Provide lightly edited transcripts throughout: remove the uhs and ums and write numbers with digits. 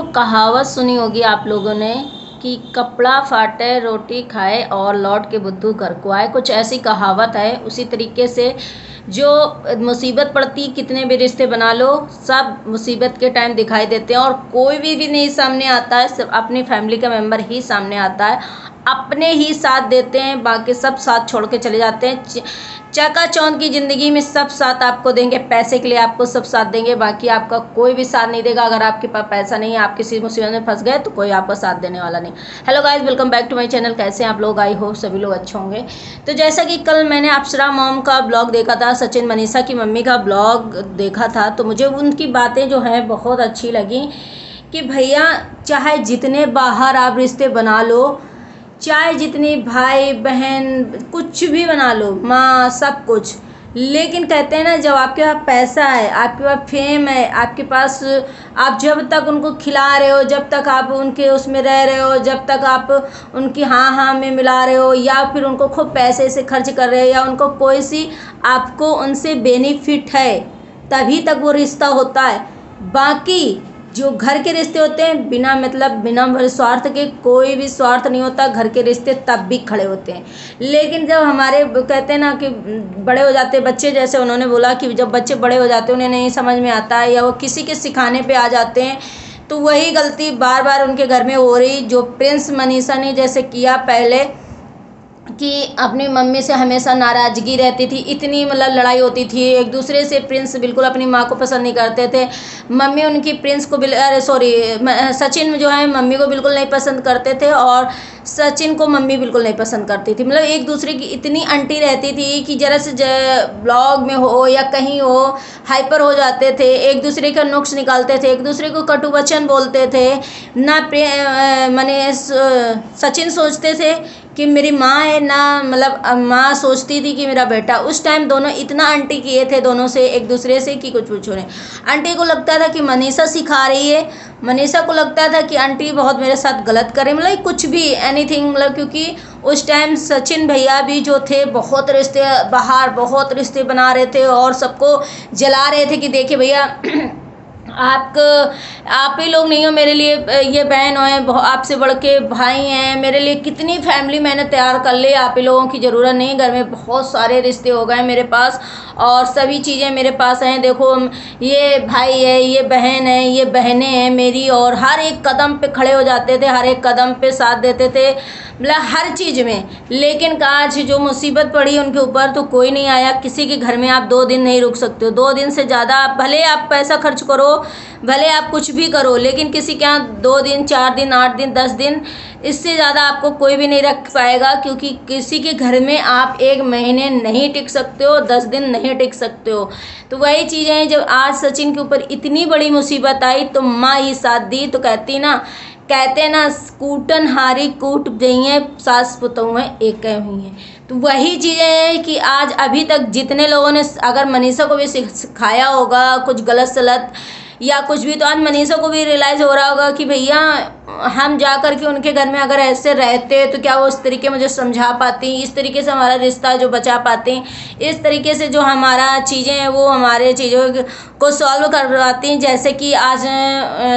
वो कहावत सुनी होगी आप लोगों ने कि कपड़ा फाटे रोटी खाए और लौट के बुद्धू घर को आए। कुछ ऐसी कहावत है। उसी तरीके से जो मुसीबत पड़ती, कितने भी रिश्ते बना लो, सब मुसीबत के टाइम दिखाई देते हैं और कोई भी नहीं सामने आता है, सिर्फ अपनी फैमिली का मेंबर ही सामने आता है, अपने ही साथ देते हैं, बाकी सब साथ छोड़ के चले जाते हैं। चकाचौंध की ज़िंदगी में सब साथ आपको देंगे, पैसे के लिए आपको सब साथ देंगे, बाकी आपका कोई भी साथ नहीं देगा। अगर आपके पास पैसा नहीं है, आप किसी मुसीबत में फंस गए तो कोई आपका साथ देने वाला नहीं। Hello guys, welcome back to my channel. कैसे हैं आप लोग? आई होप सभी लोग अच्छे होंगे। तो जैसा कि कल मैंने अप्सरा मॉम का ब्लॉग देखा था, सचिन मनीषा की मम्मी का ब्लॉग देखा था, तो मुझे उनकी बातें जो हैं बहुत अच्छी लगी कि भैया चाहे जितने बाहर आप रिश्ते बना लो, चाहे जितनी भाई बहन कुछ भी बना लो, माँ, सब कुछ, लेकिन कहते हैं ना, जब आपके पास पैसा है, आपके पास फेम है, आपके पास, आप जब तक उनको खिला रहे हो, जब तक आप उनके उसमें रह रहे हो, जब तक आप उनकी हाँ हाँ में मिला रहे हो, या फिर उनको खूब पैसे से खर्च कर रहे हो, या उनको कोई सी आपको उनसे बेनिफिट है, तभी तक वो रिश्ता होता है। बाकी जो घर के रिश्ते होते हैं, बिना मतलब बिना स्वार्थ के, कोई भी स्वार्थ नहीं होता, घर के रिश्ते तब भी खड़े होते हैं। लेकिन जब हमारे कहते हैं ना कि बड़े हो जाते बच्चे, जैसे उन्होंने बोला कि जब बच्चे बड़े हो जाते हैं, उन्हें नहीं समझ में आता है, या वो किसी के सिखाने पे आ जाते हैं, तो वही गलती बार बार उनके घर में हो रही, जो प्रिंस मनीषा ने जैसे किया पहले, कि अपनी मम्मी से हमेशा नाराज़गी रहती थी, इतनी मतलब लड़ाई होती थी एक दूसरे से। प्रिंस बिल्कुल अपनी माँ को पसंद नहीं करते थे, मम्मी उनकी प्रिंस को सचिन जो है मम्मी को बिल्कुल नहीं पसंद करते थे, और सचिन को मम्मी बिल्कुल नहीं पसंद करती थी। मतलब एक दूसरे की इतनी अंटी रहती थी कि जरा से ब्लॉग में हो या कहीं हो, हाइपर हो जाते थे, एक दूसरे का नुक्स निकालते थे, एक दूसरे को कटु वचन बोलते थे ना। मैंने सचिन सोचते थे कि मेरी माँ है ना, मतलब माँ सोचती थी कि मेरा बेटा। उस टाइम दोनों इतना आंटी किए थे दोनों से, एक दूसरे से, कि कुछ पूछो नहीं। आंटी को लगता था कि मनीषा सिखा रही है, मनीषा को लगता था कि आंटी बहुत मेरे साथ गलत करे, मतलब कुछ भी एनीथिंग, मतलब क्योंकि उस टाइम सचिन भैया भी जो थे बहुत रिश्ते बाहर, बहुत रिश्ते बना रहे थे और सबको जला रहे थे कि देखिए भैया आप ही लोग नहीं हो मेरे लिए, ये बहन हो, आपसे बढ़ के भाई हैं मेरे लिए, कितनी फैमिली मैंने तैयार कर ली, आप ही लोगों की ज़रूरत नहीं, घर में बहुत सारे रिश्ते हो गए मेरे पास और सभी चीज़ें मेरे पास हैं। देखो ये भाई है, ये बहन है, ये बहनें हैं मेरी, और हर एक कदम पे खड़े हो जाते थे, हर एक कदम पे साथ देते थे, मतलब हर चीज़ में। लेकिन आज जो मुसीबत पड़ी उनके ऊपर, तो कोई नहीं आया। किसी के घर में आप 2 दिन नहीं रुक सकते हो, 2 दिन से ज़्यादा, भले आप पैसा खर्च करो, भले आप कुछ भी करो, लेकिन किसी के यहाँ 2 दिन, 4 दिन, 8 दिन, 10 दिन, इससे ज़्यादा आपको कोई भी नहीं रख पाएगा। क्योंकि किसी के घर में आप 1 महीने नहीं टिक सकते हो, 10 दिन नहीं टिक सकते हो। तो वही चीज़ें हैं, जब आज सचिन के ऊपर इतनी बड़ी मुसीबत आई तो माँ ही साथ दी। तो कहते ना, कूटन हारी कूट गई हैं, सास पुतों में एक हुई हैं। तो वही चीज़ें हैं कि आज अभी तक जितने लोगों ने अगर मनीषा को भी सिखाया होगा कुछ गलत सलत या कुछ भी, तो आज मनीषा को भी रियलाइज़ हो रहा होगा कि भैया हम जा कर के उनके घर में अगर ऐसे रहते तो क्या वो इस तरीके मुझे समझा पाती, इस तरीके से हमारा रिश्ता जो बचा पाती, इस तरीके से जो हमारा चीज़ें हैं वो हमारे चीज़ों को सॉल्व करवाती। जैसे कि आज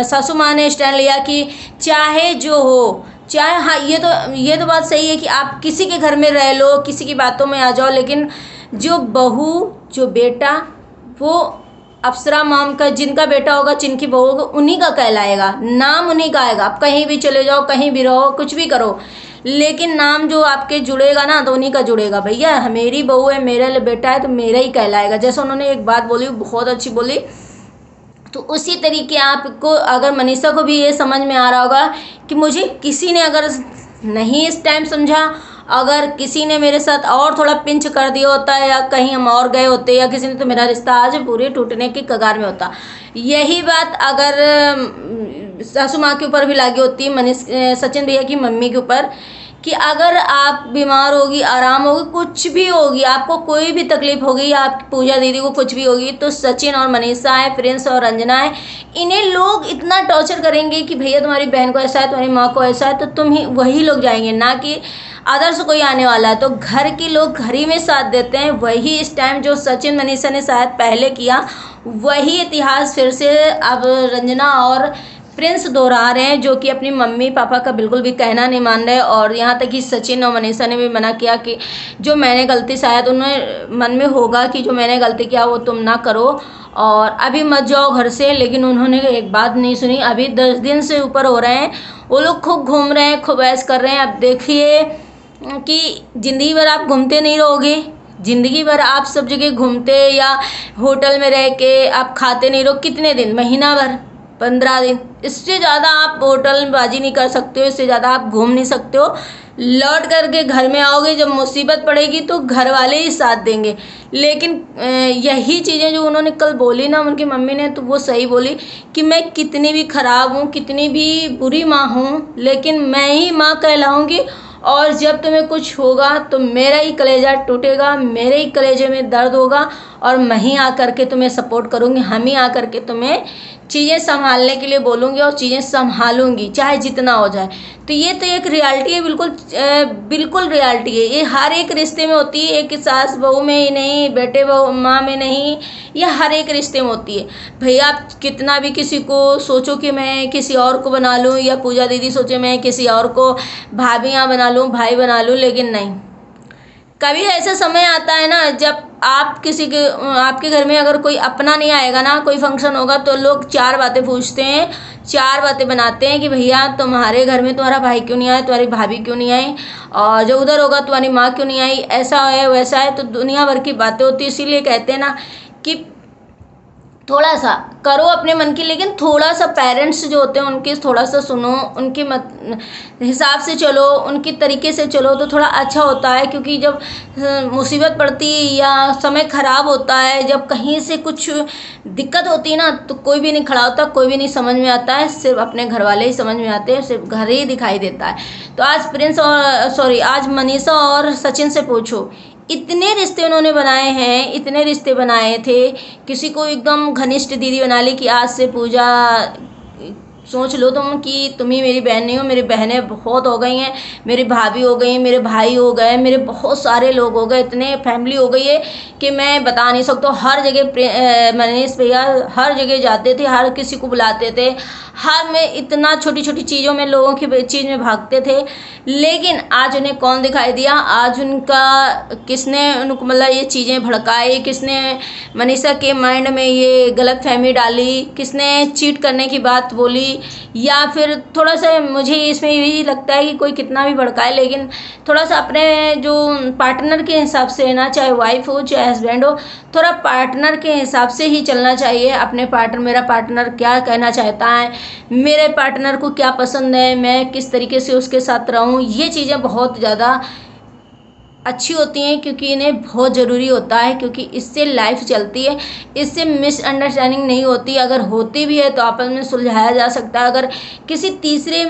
सासू माँ ने स्टैंड लिया कि चाहे जो हो, चाहे, हाँ ये तो बात सही है कि आप किसी के घर में रह लो, किसी की बातों में आ जाओ, लेकिन जो बहू, जो बेटा, वो अप्सरा मॉम का जिनका बेटा होगा, जिनकी बहू होगा, उन्हीं का कहलाएगा, नाम उन्हीं का आएगा। आप कहीं भी चले जाओ, कहीं भी रहो, कुछ भी करो, लेकिन नाम जो आपके जुड़ेगा ना, तो उन्हीं का जुड़ेगा। भैया मेरी बहू है, मेरा बेटा है, तो मेरा ही कहलाएगा। जैसे उन्होंने एक बात बोली, बहुत अच्छी बोली, तो उसी तरीके आपको, अगर मनीषा को भी ये समझ में आ रहा होगा कि मुझे किसी ने अगर नहीं इस टाइम समझा, अगर किसी ने मेरे साथ और थोड़ा पिंच कर दिया होता, या कहीं हम और गए होते, या किसी ने, तो मेरा रिश्ता आज पूरे टूटने की कगार में होता। यही बात अगर सासू माँ के ऊपर भी लागू होती, सचिन भैया की मम्मी के ऊपर, कि अगर आप बीमार होगी, आराम होगी, कुछ भी होगी, आपको कोई भी तकलीफ होगी, या आपकी पूजा दीदी को कुछ भी होगी, तो सचिन और मनीषा है, प्रिंस और रंजना है, इन्हें लोग इतना टॉर्चर करेंगे कि भैया तुम्हारी बहन को ऐसा है, तुम्हारी माँ को ऐसा है, तो तुम ही वही लोग जाएंगे, ना कि अदर्स कोई आने वाला है। तो घर के लोग घर ही में साथ देते हैं। वही इस टाइम जो सचिन मनीषा ने शायद पहले किया, वही इतिहास फिर से अब रंजना और प्रिंस दोहरा रहे हैं, जो कि अपनी मम्मी पापा का बिल्कुल भी कहना नहीं मान रहे। और यहाँ तक कि सचिन और मनीषा ने भी मना किया कि जो मैंने गलती, शायद उन्हें मन में होगा कि जो मैंने गलती किया वो तुम ना करो और अभी मत जाओ घर से, लेकिन उन्होंने एक बात नहीं सुनी। अभी 10 दिन से ऊपर हो रहे हैं, वो लोग खूब घूम रहे हैं, खूब ऐश कर रहे हैं। अब देखिए कि ज़िंदगी भर आप घूमते नहीं रहोगे, ज़िंदगी भर आप सब जगह घूमते या होटल में रह के आप खाते नहीं रहो। कितने दिन, महीना भर, 15 दिन, इससे ज़्यादा आप होटल में बाजी नहीं कर सकते हो, इससे ज़्यादा आप घूम नहीं सकते हो। लौट करके घर में आओगे, जब मुसीबत पड़ेगी तो घर वाले ही साथ देंगे। लेकिन यही चीज़ें जो उन्होंने कल बोली ना उनकी मम्मी ने, तो वो सही बोली कि मैं कितनी भी ख़राब हूँ, कितनी भी बुरी माँ हूँ, लेकिन मैं ही माँ कहलाऊँगी। और जब तुम्हें कुछ होगा तो मेरा ही कलेजा टूटेगा, मेरे ही कलेजे में दर्द होगा और मैं ही आकर के तुम्हें सपोर्ट करूँगी, हम ही आकर के तुम्हें चीज़ें संभालने के लिए बोलूँगी और चीज़ें संभालूँगी चाहे जितना हो जाए। तो ये तो एक रियलिटी है, बिल्कुल बिल्कुल रियलिटी है। ये हर एक रिश्ते में होती है, एक सास बहू में ही नहीं, बेटे बहू माँ में नहीं, ये हर एक रिश्ते में होती है। भैया आप कितना भी किसी को सोचो कि मैं किसी और को बना लूँ, या पूजा दीदी सोचे मैं किसी और को भाभियाँ बना लूँ, भाई बना लूँ, लेकिन नहीं, कभी ऐसा समय आता है ना जब आप किसी के आपके घर में अगर कोई अपना नहीं आएगा ना, कोई फंक्शन होगा तो लोग 4 बातें पूछते हैं, 4 बातें बनाते हैं कि भैया तुम्हारे घर में तुम्हारा भाई क्यों नहीं आया, तुम्हारी भाभी क्यों नहीं आई, और जो उधर होगा तुम्हारी माँ क्यों नहीं आई, ऐसा है वैसा है। तो दुनिया भर की बातें होती है। इसीलिए कहते हैं ना कि थोड़ा सा करो अपने मन की, लेकिन थोड़ा सा पेरेंट्स जो होते हैं उनके थोड़ा सा सुनो, उनके हिसाब से चलो, उनके तरीके से चलो तो थोड़ा अच्छा होता है। क्योंकि जब मुसीबत पड़ती या समय ख़राब होता है, जब कहीं से कुछ दिक्कत होती है ना, तो कोई भी नहीं खड़ा होता, कोई भी नहीं समझ में आता है, सिर्फ अपने घर वाले ही समझ में आते हैं, सिर्फ घर ही दिखाई देता है। तो आज मनीषा और सचिन से पूछो, इतने रिश्ते उन्होंने बनाए हैं, इतने रिश्ते बनाए थे, किसी को एकदम घनिष्ठ दीदी बना ली कि आज से पूजा, सोच लो तुम कि तुम ही मेरी बहन नहीं हो, मेरी बहनें बहुत हो गई हैं, मेरी भाभी हो गई, मेरे भाई हो गए, मेरे बहुत सारे लोग हो गए, इतने फैमिली हो गई है कि मैं बता नहीं सकता। हर जगह मनीष भैया हर जगह जाते थे, हर किसी को बुलाते थे, हर में इतना छोटी छोटी चीज़ों में लोगों की चीज़ में भागते थे। लेकिन आज उन्हें कौन दिखाई दिया, आज उनका किसने उनको मतलब ये चीज़ें भड़काई, किसने मनीषा के माइंड में ये गलत फहमी डाली, किसने चीट करने की बात बोली, या फिर थोड़ा सा मुझे इसमें यही लगता है कि कोई कितना भी भड़काए, लेकिन थोड़ा सा अपने जो पार्टनर के हिसाब से ना, चाहे वाइफ हो चाहे हस्बैंड हो, थोड़ा पार्टनर के हिसाब से ही चलना चाहिए। अपने मेरा पार्टनर क्या कहना चाहता है, मेरे पार्टनर को क्या पसंद है, मैं किस तरीके से उसके साथ रहूं, ये चीज़ें बहुत ज़्यादा अच्छी होती हैं, क्योंकि इन्हें बहुत ज़रूरी होता है, क्योंकि इससे लाइफ चलती है, इससे मिसअंडरस्टैंडिंग नहीं होती। अगर होती भी है तो आपस में सुलझाया जा सकता है। अगर किसी तीसरे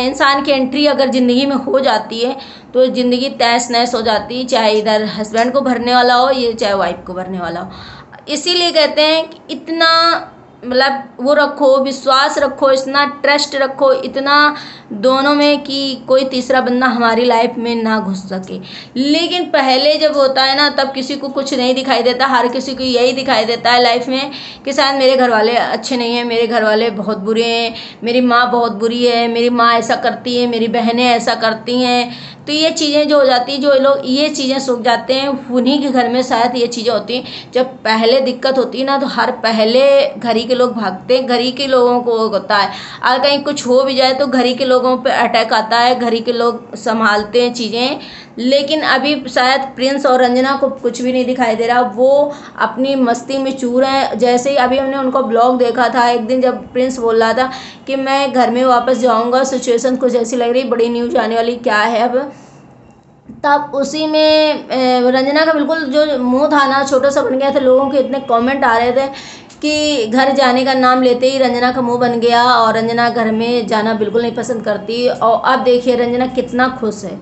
इंसान की एंट्री अगर ज़िंदगी में हो जाती है तो ज़िंदगी तहस नहस हो जाती है, चाहे इधर हस्बैंड को भरने वाला हो या चाहे वाइफ को भरने वाला हो। इसीलिए कहते हैं कि इतना मतलब वो रखो, विश्वास रखो, इतना ट्रस्ट रखो, इतना दोनों में कि कोई तीसरा बंदा हमारी लाइफ में ना घुस सके। लेकिन पहले जब होता है ना, तब किसी को कुछ नहीं दिखाई देता, हर किसी को यही दिखाई देता है लाइफ में कि शायद मेरे घर वाले अच्छे नहीं हैं, मेरे घर वाले बहुत बुरे हैं, मेरी माँ बहुत बुरी है, मेरी माँ ऐसा करती है, मेरी बहनें ऐसा करती हैं। तो ये चीज़ें जो हो जाती हैं, जो लोग ये चीज़ें सूख जाते हैं, उन्हीं के घर में शायद ये चीज़ें होती हैं। जब पहले दिक्कत होती है ना, तो हर पहले घर ही के लोग भागते हैं, घर ही के लोगों को होता है। अगर कहीं कुछ हो भी जाए तो घर ही के लोगों पे अटैक आता है, घर ही के लोग संभालते हैं चीज़ें। लेकिन अभी शायद प्रिंस और रंजना को कुछ भी नहीं दिखाई दे रहा, वो अपनी मस्ती में चूर हैं। जैसे ही अभी हमने उनका ब्लॉग देखा था एक दिन, जब प्रिंस बोल रहा था कि मैं घर में वापस जाऊंगा, सिचुएशन कुछ ऐसी लग रही, बड़ी न्यूज आने वाली, क्या है अब, तब उसी में रंजना का बिल्कुल जो मुंह था ना छोटा सा बन गया था। लोगों के इतने कमेंट आ रहे थे कि घर जाने का नाम लेते ही रंजना का मुंह बन गया, और रंजना घर में जाना बिल्कुल नहीं पसंद करती। और अब देखिए रंजना कितना खुश है,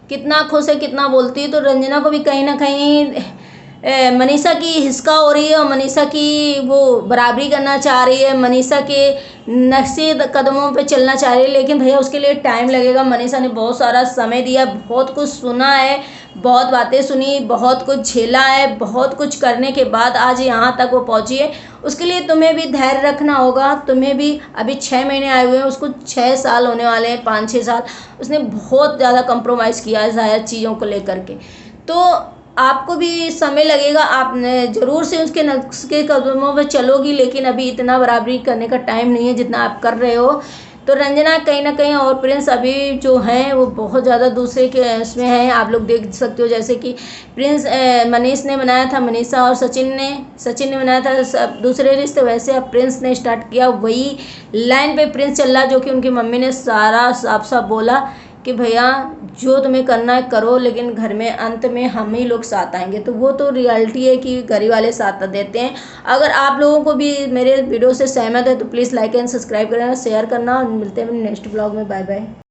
कितना खुश है, कितना बोलती है। तो रंजना को भी कहीं ना कहीं मनीषा की हिसका हो रही है और मनीषा की वो बराबरी करना चाह रही है, मनीषा के नक्शे कदमों पे चलना चाह रही है, लेकिन भैया उसके लिए टाइम लगेगा। मनीषा ने बहुत सारा समय दिया, बहुत कुछ सुना है, बहुत बातें सुनी, बहुत कुछ झेला है, बहुत कुछ करने के बाद आज यहाँ तक वो पहुँची है। उसके लिए तुम्हें भी धैर्य रखना होगा। तुम्हें भी अभी 6 महीने आए हुए हैं, उसको 6 साल होने वाले हैं, 5-6 साल। उसने बहुत ज़्यादा कंप्रोमाइज़ किया है शायद चीज़ों को लेकर के। तो आपको भी समय लगेगा, आपने ज़रूर से उसके नक्श के कदमों पे चलोगी, लेकिन अभी इतना बराबरी करने का टाइम नहीं है जितना आप कर रहे हो। तो रंजना कहीं ना कहीं और प्रिंस अभी जो हैं वो बहुत ज़्यादा दूसरे के इसमें हैं। आप लोग देख सकते हो जैसे कि प्रिंस मनीष ने बनाया था, मनीषा और सचिन ने बनाया था सब दूसरे रिश्ते, वैसे अब प्रिंस ने स्टार्ट किया वही लाइन पे प्रिंस चल रहा, जो कि उनकी मम्मी ने सारा साफ साफ बोला कि भैया जो तुम्हें करना है करो, लेकिन घर में अंत में हम ही लोग साथ आएंगे। तो वो तो रियलिटी है कि घर वाले साथ देते हैं। अगर आप लोगों को भी मेरे वीडियो से सहमत है तो प्लीज़ लाइक एंड सब्सक्राइब करना, शेयर करना, और मिलते हैं नेक्स्ट ब्लॉग में। बाय बाय।